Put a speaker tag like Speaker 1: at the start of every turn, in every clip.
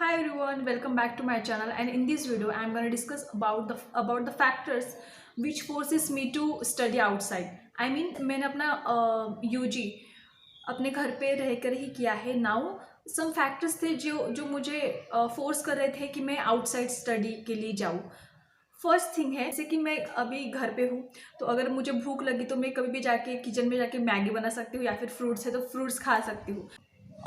Speaker 1: Hi everyone, welcome back to my channel. And in this video I'm going to discuss about the factors which forces me to study outside. मैंने अपना UG अपने घर पे रहकर ही किया है. Now some factors थे जो मुझे फोर्स कर रहे थे कि मैं आउटसाइड स्टडी के लिए जाऊँ. फर्स्ट थिंग है जैसे कि मैं अभी घर पे हूँ, तो अगर मुझे भूख लगी तो मैं कभी भी जाके किचन में जाके मैगी बना सकती हूँ, या फिर फ्रूट्स है तो फ्रूट्स खा सकती हूँ.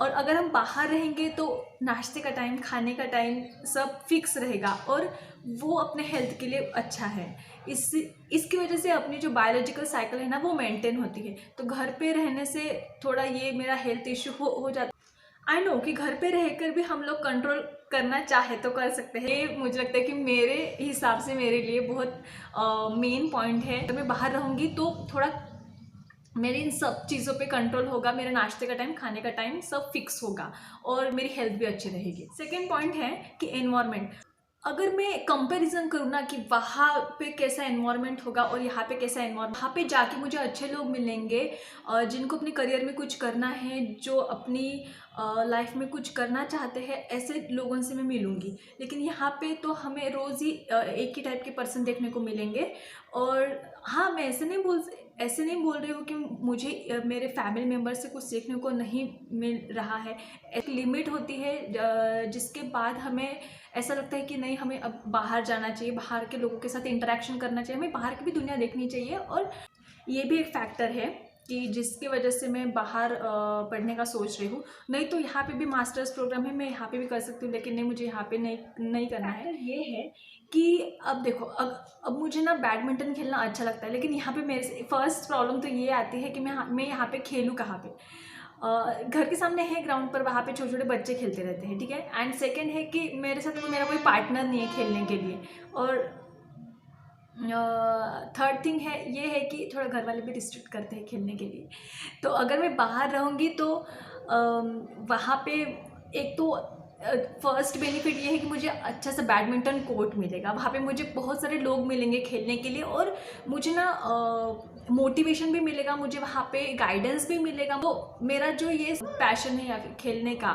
Speaker 1: और अगर हम बाहर रहेंगे तो नाश्ते का टाइम, खाने का टाइम सब फिक्स रहेगा और वो अपने हेल्थ के लिए अच्छा है. इसकी वजह से अपनी जो बायोलॉजिकल साइकिल है ना वो मेंटेन होती है. तो घर पे रहने से थोड़ा ये मेरा हेल्थ इशू हो जाता. आई नो कि घर पे रहकर भी हम लोग कंट्रोल करना चाहे तो कर सकते हैं. ये मुझे लगता है कि मेरे हिसाब से मेरे लिए बहुत मेन पॉइंट है. अगर मैं बाहर रहूँगी तो थोड़ा मेरी इन सब चीज़ों पे कंट्रोल होगा. मेरा नाश्ते का टाइम, खाने का टाइम सब फिक्स होगा और मेरी हेल्थ भी अच्छी रहेगी. सेकेंड पॉइंट है कि एनवायरनमेंट. अगर मैं कंपैरिजन करूँ ना कि वहाँ पे कैसा एनवायरनमेंट होगा और यहाँ पे कैसा एनवायरनमेंट, वहाँ पे जाके मुझे अच्छे लोग मिलेंगे जिनको अपने करियर में कुछ करना है, जो अपनी लाइफ में कुछ करना चाहते हैं, ऐसे लोगों से मैं मिलूँगी. लेकिन यहाँ पे तो हमें रोज़ ही एक ही टाइप के पर्सन देखने को मिलेंगे. और हाँ, मैं ऐसे नहीं बोल रही हूँ कि मुझे मेरे फैमिली मेम्बर से कुछ सीखने को नहीं मिल रहा है. एक लिमिट होती है जिसके बाद हमें ऐसा लगता है कि नहीं, हमें अब बाहर जाना चाहिए, बाहर के लोगों के साथ इंटरेक्शन करना चाहिए, हमें बाहर की भी दुनिया देखनी चाहिए. और ये भी एक फैक्टर है कि जिसकी वजह से मैं बाहर पढ़ने का सोच रही हूँ. नहीं तो यहाँ पे भी मास्टर्स प्रोग्राम है, मैं यहाँ पे भी कर सकती हूँ, लेकिन नहीं, मुझे यहाँ पे नहीं करना है. ये है कि अब देखो, अब मुझे ना बैडमिंटन खेलना अच्छा लगता है, लेकिन यहाँ पे मेरे से फर्स्ट प्रॉब्लम तो ये आती है कि मैं यहाँ पे खेलूँ कहाँ पे. घर के सामने है ग्राउंड पर, वहाँ पे छोटे छोटे बच्चे खेलते रहते हैं, ठीक है. एंड सेकेंड है कि मेरे साथ मेरा कोई पार्टनर नहीं है खेलने के लिए. और थर्ड थिंग है ये है कि थोड़ा घर वाले भी रिस्ट्रिक्ट करते हैं खेलने के लिए. तो अगर मैं बाहर रहूँगी तो वहाँ पे एक तो फर्स्ट बेनिफिट ये है कि मुझे अच्छा सा बैडमिंटन कोर्ट मिलेगा. वहाँ पे मुझे बहुत सारे लोग मिलेंगे खेलने के लिए और मुझे ना मोटिवेशन भी मिलेगा, मुझे वहाँ पे गाइडेंस भी मिलेगा. तो मेरा जो ये पैशन है या फिर खेलने का,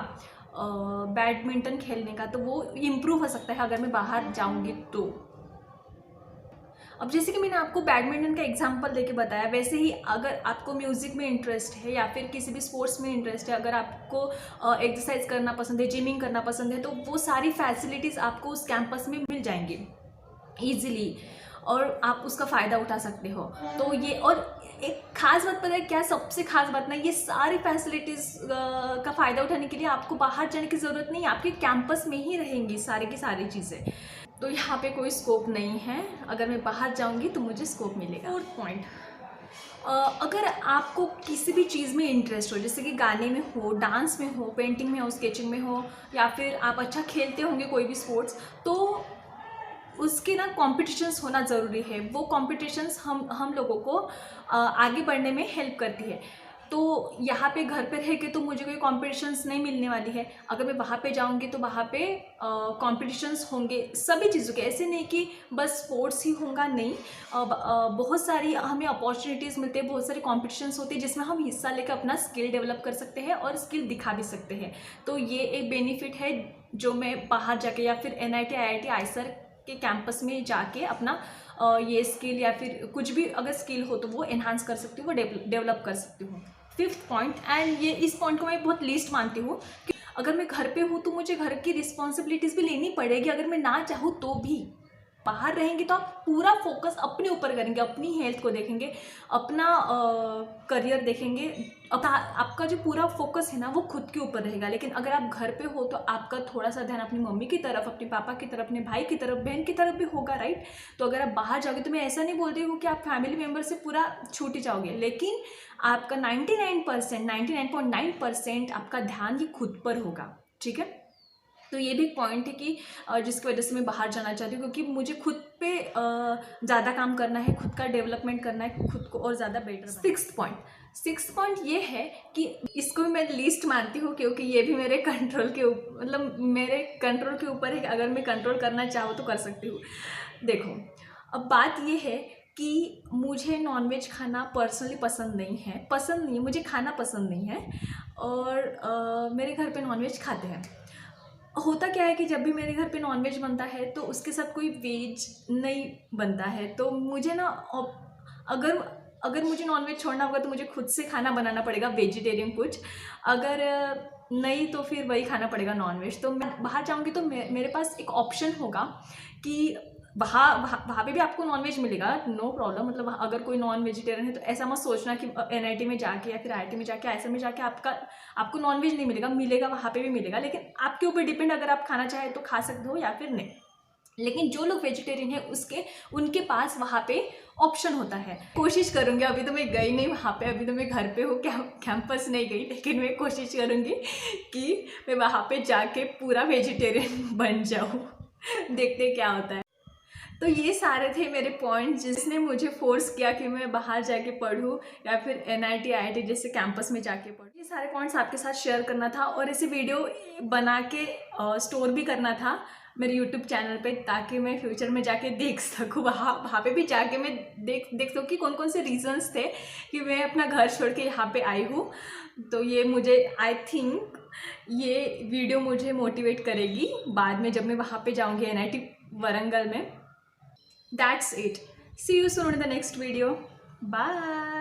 Speaker 1: बैडमिंटन खेलने का, तो वो इम्प्रूव हो सकता है अगर मैं बाहर जाऊँगी तो. अब जैसे कि मैंने आपको बैडमिंटन का एग्जांपल देके बताया, वैसे ही अगर आपको म्यूज़िक में इंटरेस्ट है या फिर किसी भी स्पोर्ट्स में इंटरेस्ट है, अगर आपको एक्सरसाइज करना पसंद है, जिमिंग करना पसंद है, तो वो सारी फैसिलिटीज़ आपको उस कैंपस में मिल जाएंगी ईजिली और आप उसका फ़ायदा उठा सकते हो. तो ये, और एक खास बात पता है क्या, सबसे खास बात ना, ये सारी फैसिलिटीज़ का फ़ायदा उठाने के लिए आपको बाहर जाने की ज़रूरत नहीं, आपके कैंपस में ही रहेंगी सारी की सारी चीज़ें. तो यहाँ पे कोई स्कोप नहीं है. अगर मैं बाहर जाऊँगी तो मुझे स्कोप मिलेगा. फोर्थ पॉइंट, अगर आपको किसी भी चीज़ में इंटरेस्ट हो, जैसे कि गाने में हो, डांस में हो, पेंटिंग में हो, स्केचिंग में हो, या फिर आप अच्छा खेलते होंगे कोई भी स्पोर्ट्स, तो उसके ना कॉम्पिटिशन्स होना ज़रूरी है. वो कॉम्पिटिशन्स हम लोगों को आगे बढ़ने में हेल्प करती है. तो यहाँ पे घर पे रह के तो मुझे कोई कॉम्पिटिशन्स नहीं मिलने वाली है. अगर मैं वहाँ पे जाऊँगी तो वहाँ पे कॉम्पिटिशन्स होंगे सभी चीज़ों के. ऐसे नहीं कि बस स्पोर्ट्स ही होगा, नहीं, बहुत सारी हमें अपॉर्चुनिटीज़ मिलती है, बहुत सारे कॉम्पिटिशन्स होते हैं जिसमें हम हिस्सा लेकर अपना स्किल डेवलप कर सकते हैं और स्किल दिखा भी सकते हैं. तो ये एक बेनिफिट है जो मैं बाहर जाके या फिर NIT IIT आईसर के कैंपस में जाके अपना ये स्किल या फिर कुछ भी अगर स्किल हो तो वो एनहांस कर सकती हूँ, वो डेवलप कर सकती हूँ. फिफ्थ पॉइंट, एंड ये इस पॉइंट को मैं बहुत लीस्ट मानती हूँ कि अगर मैं घर पे हूँ तो मुझे घर की रिस्पॉन्सिबिलिटीज़ भी लेनी पड़ेगी अगर मैं ना चाहूँ तो भी. बाहर रहेंगे तो आप पूरा फोकस अपने ऊपर करेंगे, अपनी हेल्थ को देखेंगे, अपना करियर देखेंगे, आपका जो पूरा फोकस है ना वो खुद के ऊपर रहेगा. लेकिन अगर आप घर पे हो तो आपका थोड़ा सा ध्यान अपनी मम्मी की तरफ, अपने पापा की तरफ, अपने भाई की तरफ, बहन की तरफ भी होगा, राइट. तो अगर आप बाहर जाओगे तो मैं ऐसा नहीं बोल रही हूँ कि आप फैमिली मेम्बर से पूरा छूट ही जाओगे, लेकिन आपका 99.9% आपका ध्यान ही खुद पर होगा, ठीक है. तो ये भी एक पॉइंट है कि जिसकी वजह से मैं बाहर जाना चाहती हूँ, क्योंकि मुझे खुद पे ज़्यादा काम करना है, खुद का डेवलपमेंट करना है, खुद को और ज़्यादा बेटर. सिक्स्थ पॉइंट ये है कि इसको भी मैं लिस्ट मानती हूँ क्योंकि ये भी मेरे कंट्रोल के ऊपर, मतलब मेरे कंट्रोल के ऊपर है कि अगर मैं कंट्रोल करना चाहूँ तो कर सकती हूँ. देखो, अब बात ये है कि मुझे नॉनवेज खाना पर्सनली पसंद नहीं है, मुझे खाना पसंद नहीं है. और मेरे घर पे नॉनवेज खाते हैं होता क्या है कि जब भी मेरे घर पे नॉनवेज बनता है तो उसके साथ कोई वेज नहीं बनता है, तो मुझे ना अगर अगर मुझे नॉनवेज छोड़ना होगा तो मुझे खुद से खाना बनाना पड़ेगा वेजिटेरियन कुछ, अगर नहीं तो फिर वही खाना पड़ेगा नॉनवेज। तो मैं बाहर जाऊँगी तो मेरे पास एक ऑप्शन होगा कि वहाँ वहाँ वहाँ पे भी आपको नॉनवेज मिलेगा, नो प्रॉब्लम। मतलब अगर कोई नॉन वेजिटेरियन है तो ऐसा मत सोचना कि एनआईटी में जाके या फिर आईआईटी में जाके ऐसे में जाके आपको नॉनवेज नहीं मिलेगा, मिलेगा, वहाँ पे भी मिलेगा, लेकिन आपके ऊपर डिपेंड, अगर आप खाना चाहे तो खा सकते हो या फिर नहीं। लेकिन जो लोग वेजिटेरियन है उनके पास वहाँ पे ऑप्शन होता है। कोशिश करूँगी, अभी तो मैं गई नहीं वहाँ पे, अभी तो मैं घर पे हूँ, कैंपस नहीं गई, लेकिन मैं कोशिश करूँगी कि मैं वहाँ पे जाके पूरा वेजिटेरियन बन जाऊँ। देखते क्या होता है। तो ये सारे थे मेरे पॉइंट्स जिसने मुझे फोर्स किया कि मैं बाहर जाके पढूँ या फिर एनआईटी आईआईटी जैसे कैंपस में जाके पढूँ। ये सारे पॉइंट्स आपके साथ शेयर करना था और इसे वीडियो बना के स्टोर भी करना था मेरे यूट्यूब चैनल पे, ताकि मैं फ्यूचर में जाके देख सकूँ, वहाँ पे भी जाके मैं देख सकूँ कि कौन कौन से रीजंस थे कि मैं अपना घर छोड़ के यहाँ पे आई हूँ। तो ये मुझे आई थिंक ये वीडियो मुझे मोटिवेट करेगी बाद में जब मैं वहाँ पे जाऊँगी एनआईटी वरंगल में। That's it. See you soon in the next video. Bye.